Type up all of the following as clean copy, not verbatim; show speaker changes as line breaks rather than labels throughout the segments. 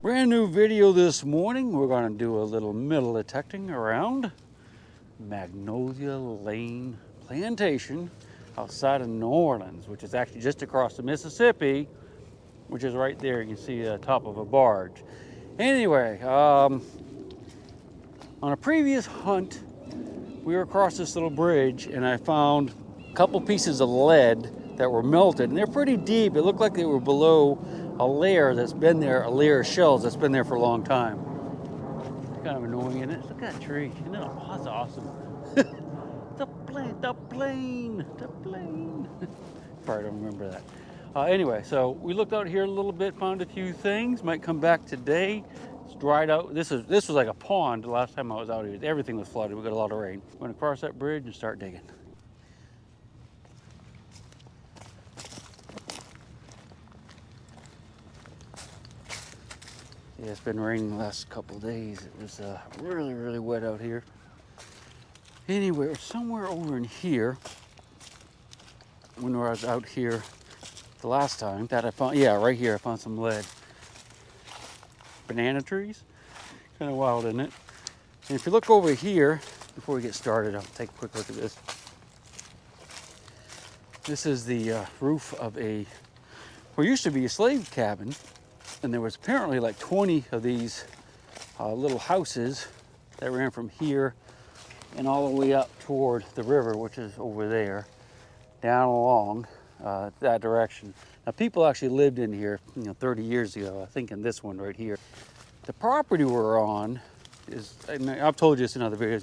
Brand new video this morning. We're going to do a little metal detecting around Magnolia Lane Plantation outside of New Orleans, which is actually just across the Mississippi, which is right there. You can see the top of a barge. Anyway, on a previous hunt, we were across this little bridge and I found a couple pieces of lead that were melted, and they're pretty deep. It looked like they were below a layer that's been there, a layer of shells that's been there for a long time. It's kind of annoying, isn't it? Look at that tree. Isn't that that's awesome? the plane. Probably don't remember that. Anyway, so we looked out here a little bit, found a few things. Might come back today. It's dried out. This was like a pond the last time I was out here. Everything was flooded. We got a lot of rain. We're gonna cross that bridge and start digging. Yeah, it's been raining the last couple of days. It was really wet out here. Anyway, somewhere over in here, when I was out here the last time, that I found, yeah, right here, I found some lead. Banana trees. Kind of wild, isn't it? And if you look over here, before we get started, I'll take a quick look at this. This is the roof of what used to be a slave cabin. And there was apparently like 20 of these little houses that ran from here and all the way up toward the river, which is over there, down along that direction. Now, people actually lived in here, 30 years ago, I think in this one right here. The property we're on is, and I've told you this in other videos,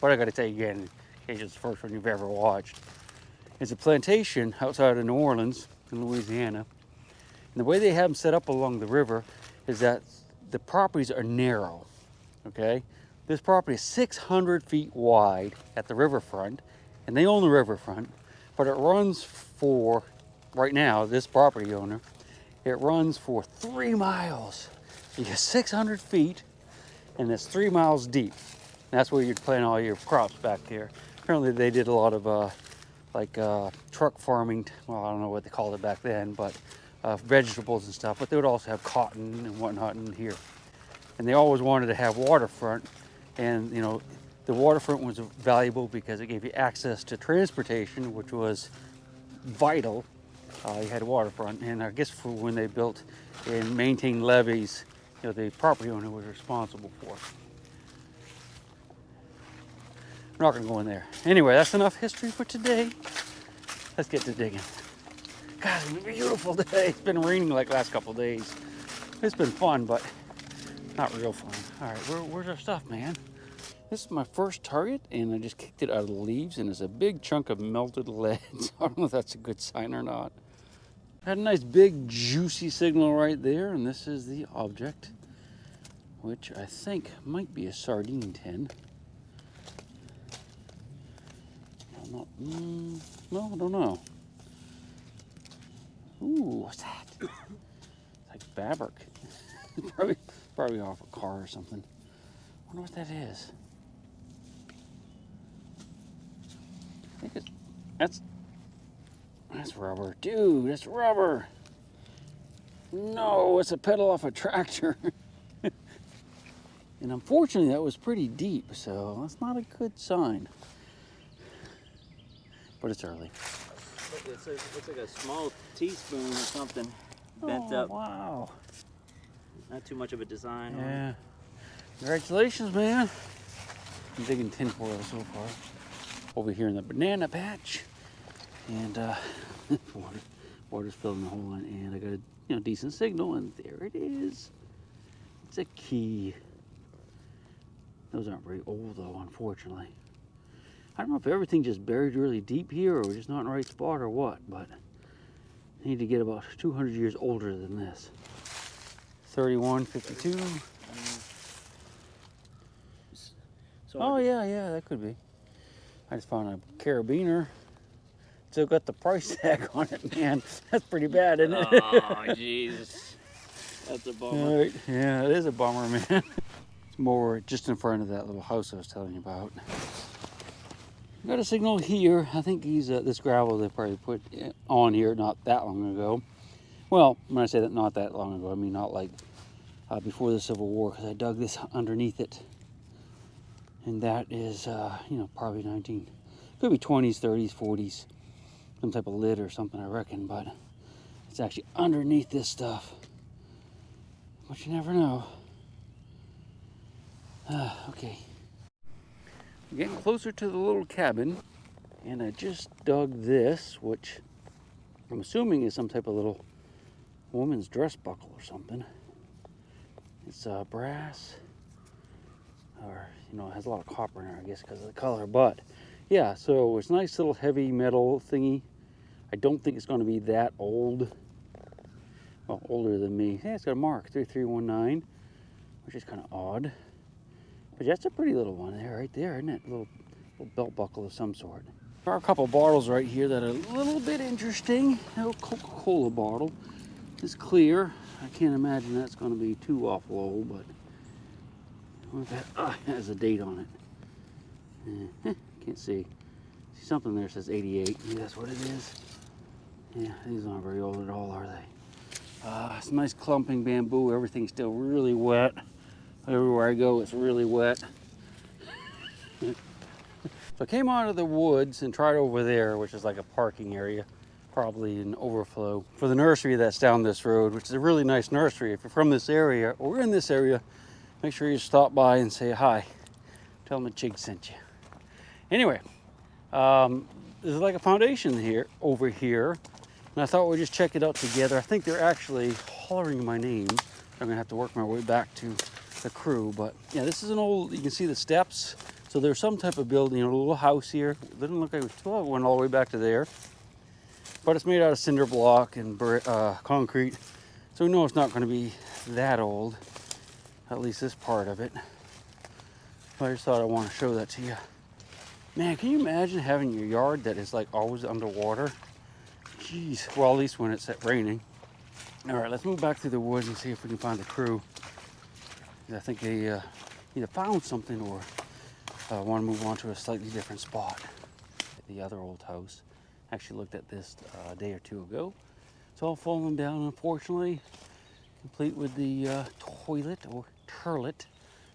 but I got to tell you again, in case it's the first one you've ever watched. It's a plantation outside of New Orleans in Louisiana. And the way they have them set up along the river is that the properties are narrow, okay? This property is 600 feet wide at the riverfront, and they own the riverfront, but it runs for, right now, this property owner, it runs for 3 miles. You get 600 feet, and it's 3 miles deep. And that's where you'd plant all your crops back there. Apparently they did a lot of truck farming, well, I don't know what they called it back then, but vegetables and stuff, but they would also have cotton and whatnot in here. And they always wanted to have waterfront, and the waterfront was valuable because it gave you access to transportation, which was vital. You had waterfront, and I guess for when they built and maintained levees, the property owner was responsible for. We're not going to go in there. Anyway, that's enough history for today. Let's get to digging. God, it's been a beautiful day. It's been raining like the last couple of days. It's been fun, but not real fun. All right, where's our stuff, man? This is my first target, and I just kicked it out of the leaves, and it's a big chunk of melted lead. So I don't know if that's a good sign or not. Had a nice big juicy signal right there, and this is the object, which I think might be a sardine tin. No, I don't know. Ooh, what's that? It's like fabric. probably off a car or something. I wonder what that is. I think that's rubber. Dude, that's rubber. No, it's a pedal off a tractor. And unfortunately, that was pretty deep, so that's not a good sign. But it's early.
It looks like a small teaspoon or something bent up.
Wow.
Not too much of a design on
Yeah.
it.
Congratulations, man. I'm digging tinfoil so far. Over here in the banana patch. And water's filling the hole in, and I got a decent signal, and there it is. It's a key. Those aren't very old though, unfortunately. I don't know if everything just buried really deep here or we're just not in the right spot or what, but I need to get about 200 years older than this. 3152.
So
Oh yeah, that could be. I just found a carabiner. Still got the price tag on it, man. That's pretty bad, isn't it?
Oh, jeez. That's a bummer.
Right. Yeah, it is a bummer, man. It's more just in front of that little house I was telling you about. Got a signal here. I think this gravel they probably put on here not that long ago. Well, when I say that not that long ago, I mean not like before the Civil War, because I dug this underneath it. And that is, probably could be 20s, 30s, 40s. Some type of lid or something, I reckon, but it's actually underneath this stuff. But you never know. Okay. We're getting closer to the little cabin, and I just dug this, which I'm assuming is some type of little woman's dress buckle or something. It's brass, or it has a lot of copper in there, I guess, because of the color. But yeah, so it's a nice little heavy metal thingy. I don't think it's going to be that old. Well, older than me. Yeah, it's got a mark 3319, which is kind of odd. But that's a pretty little one there, right there, isn't it? A little belt buckle of some sort. There are a couple bottles right here that are a little bit interesting. A little Coca-Cola bottle. It's clear. I can't imagine that's going to be too awful old, but it has a date on it. Can't see. See something there says 88. Maybe that's what it is. Yeah, these aren't very old at all, are they? It's nice clumping bamboo. Everything's still really wet. Everywhere I go, it's really wet. So I came out of the woods and tried over there, which is like a parking area, probably an overflow, for the nursery that's down this road, which is a really nice nursery. If you're from this area or in this area, make sure you stop by and say hi. Tell them the Chig sent you. Anyway, there's like a foundation here, over here, and I thought we'd just check it out together. I think they're actually hollering my name. I'm gonna have to work my way back to the crew, but yeah, this is an old, you can see the steps. So there's some type of building, a little house here. It didn't look like it went all the way back to there. But it's made out of cinder block and concrete. So we know it's not gonna be that old, at least this part of it. But I just thought I want to show that to you. Man, can you imagine having your yard that is like always underwater? Jeez, well, at least when it's raining. All right, let's move back through the woods and see if we can find the crew. I think they either found something or want to move on to a slightly different spot. The other old house. Actually looked at this a day or two ago. It's all fallen down, unfortunately. Complete with the toilet or turlet,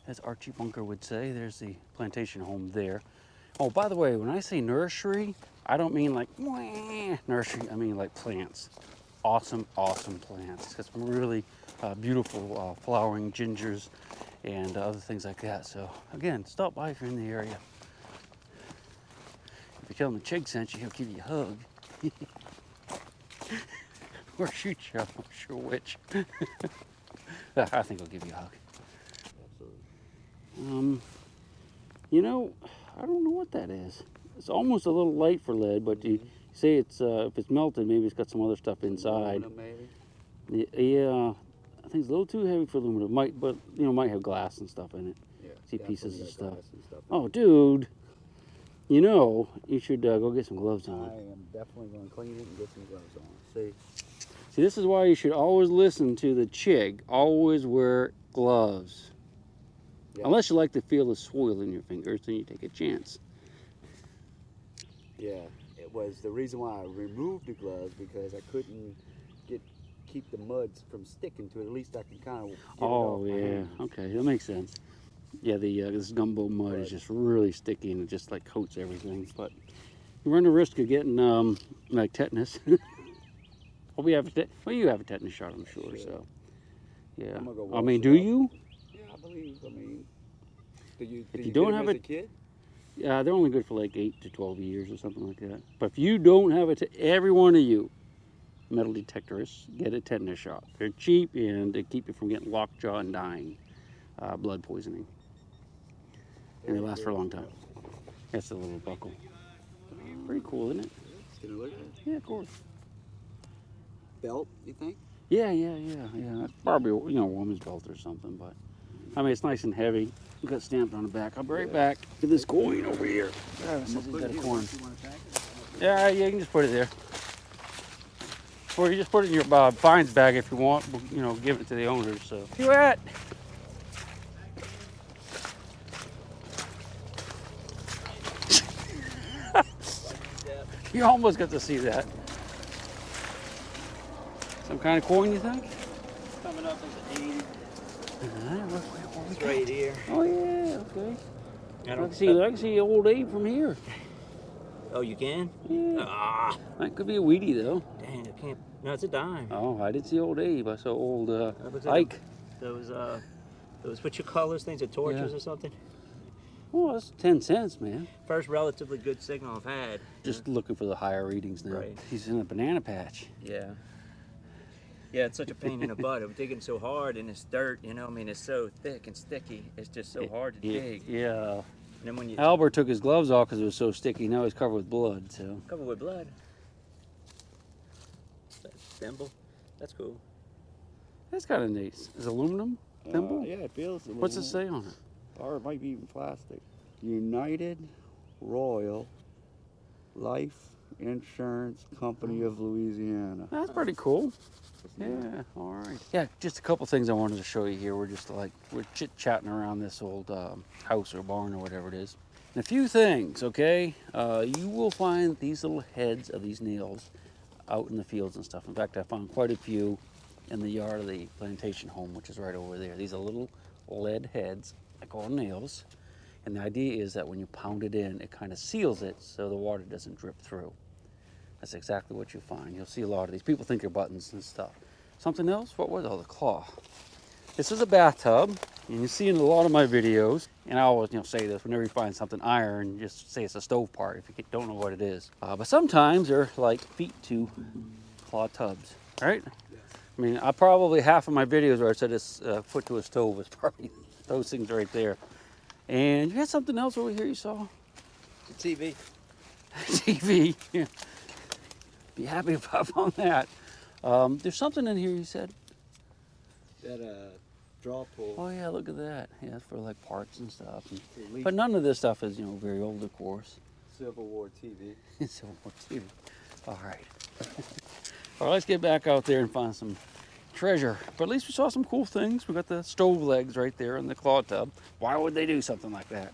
as Archie Bunker would say. There's the plantation home there. Oh, by the way, when I say nursery, I don't mean like nursery. I mean like plants. Awesome, awesome plants. It's got some really beautiful flowering gingers and other things like that. So again, stop by if you're in the area. If you tell him the Chig sent you, he'll give you a hug. Or shoot you, I'm not sure which. I think he'll give you a hug. Absolutely. I don't know what that is. It's almost a little light for lead, but you say it's if it's melted, maybe it's got some other stuff inside. Aluminum, maybe? Yeah, I think it's a little too heavy for aluminum. Might have glass and stuff in it. Yeah, see pieces of stuff. Oh, dude. You should go get some gloves on.
I am definitely going to clean it and get some gloves on.
See, this is why you should always listen to the Chig. Always wear gloves. Yeah. Unless you like to feel the soil in your fingers, then you take a chance.
Yeah, it was the reason why I removed the gloves, because I couldn't keep the mud from sticking to it. At least I can kind of get it off my hands.
Okay, that makes sense. Yeah, this gumbo mud is just really sticky and it just like coats everything. But you run the risk of getting like tetanus. Well, you have a tetanus shot, I'm sure. So yeah, do you?
Yeah, I believe. Did
you don't have
a kid?
Yeah, they're only good for like 8 to 12 years or something like that. But if you don't have every one of you metal detectorists get a tetanus shot. They're cheap and they keep you from getting lockjaw and dying, blood poisoning. And they last for a long time. That's a little buckle. Pretty cool, isn't it?
It's gonna look good.
Yeah, of course.
Belt, you think?
Yeah. It's probably a woman's belt or something, but I mean it's nice and heavy. We've got stamped on the back. I'll be right back. Look at this coin over here. Travis says he's got a coin. Yeah, you can just put it there. Or you just put it in your fines bag if you want. Give it to the owners. So. Where you at? You almost got to see that. Some kind of coin, you think?
Coming up as an 80. It's right here.
Oh yeah, okay.
I
I
don't
can see old Abe from here.
Oh, you can?
Yeah.
Ah,
That could be a weedy though.
dang, I can't. No, it's a dime.
Oh, I didn't see old Abe. I saw old
Was it
Ike.
Those what you call those things? The torches
Yeah.
or something?
Oh, that's 10 cents, man.
First relatively good signal I've had.
Just looking for the higher readings now.
Right.
He's in a banana patch.
Yeah. Yeah, it's such a pain in the butt. I'm digging so hard in this dirt, you know. I mean, it's so thick and sticky. It's just so hard to dig.
Yeah.
And then when you
Albert took his gloves off because it was so sticky. Now he's covered with blood. So.
cover with blood. That thimble. That's cool.
That's kind of neat. Is it aluminum thimble?
Yeah, it feels.
What's it say on it?
Or it might be even plastic. United Royal Life Insurance Company of Louisiana.
That's pretty cool. Yeah, all right. Yeah, just a couple things I wanted to show you here. We're chit-chatting around this old house or barn or whatever it is. And a few things, okay? You will find these little heads of these nails out in the fields and stuff. In fact, I found quite a few in the yard of the plantation home, which is right over there. These are little lead heads. I call them nails. And the idea is that when you pound it in, it kind of seals it so the water doesn't drip through. That's exactly what you find. You'll see a lot of these. People think they're buttons and stuff. Something else? What was it? Oh, the claw. This is a bathtub, and you see in a lot of my videos, and I always say this, whenever you find something iron, just say it's a stove part if you don't know what it is. But sometimes they're like feet to claw tubs, right? Yes. I mean, probably half of my videos where I said it's foot to a stove is probably those things right there. And you got something else over here you saw?
It's a TV.
TV, yeah. Be happy if I found that. There's something in here you said.
That draw pull.
Oh yeah, look at that. Yeah, it's for like parts and stuff. But none of this stuff is, very old, of course.
Civil War TV.
Civil War TV. All right. All right, let's get back out there and find some treasure. But at least we saw some cool things. We got the stove legs right there in the claw tub. Why would they do something like that?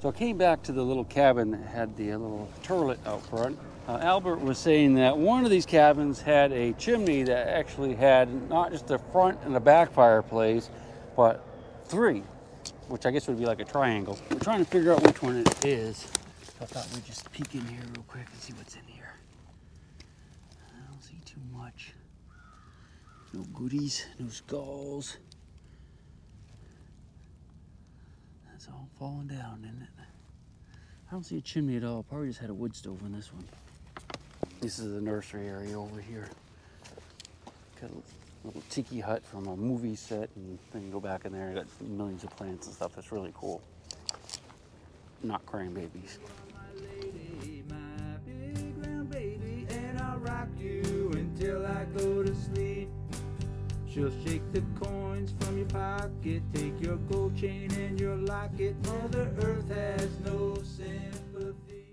So I came back to the little cabin that had the little turlet out front. Albert was saying that one of these cabins had a chimney that actually had not just the front and the back fireplace, but three, which I guess would be like a triangle. We're trying to figure out which one it is. So I thought we'd just peek in here real quick and see what's in here. I don't see too much. No goodies, no skulls. That's all falling down, isn't it? I don't see a chimney at all. Probably just had a wood stove in this one. This is the nursery area over here. Got a little tiki hut from a movie set, and then you go back in there and got millions of plants and stuff. It's really cool. Not crying babies.
My big round baby, and I'll rock you until I go to sleep. She'll shake the coins from your pocket, take your gold chain and your locket. Mother Earth has no sympathy.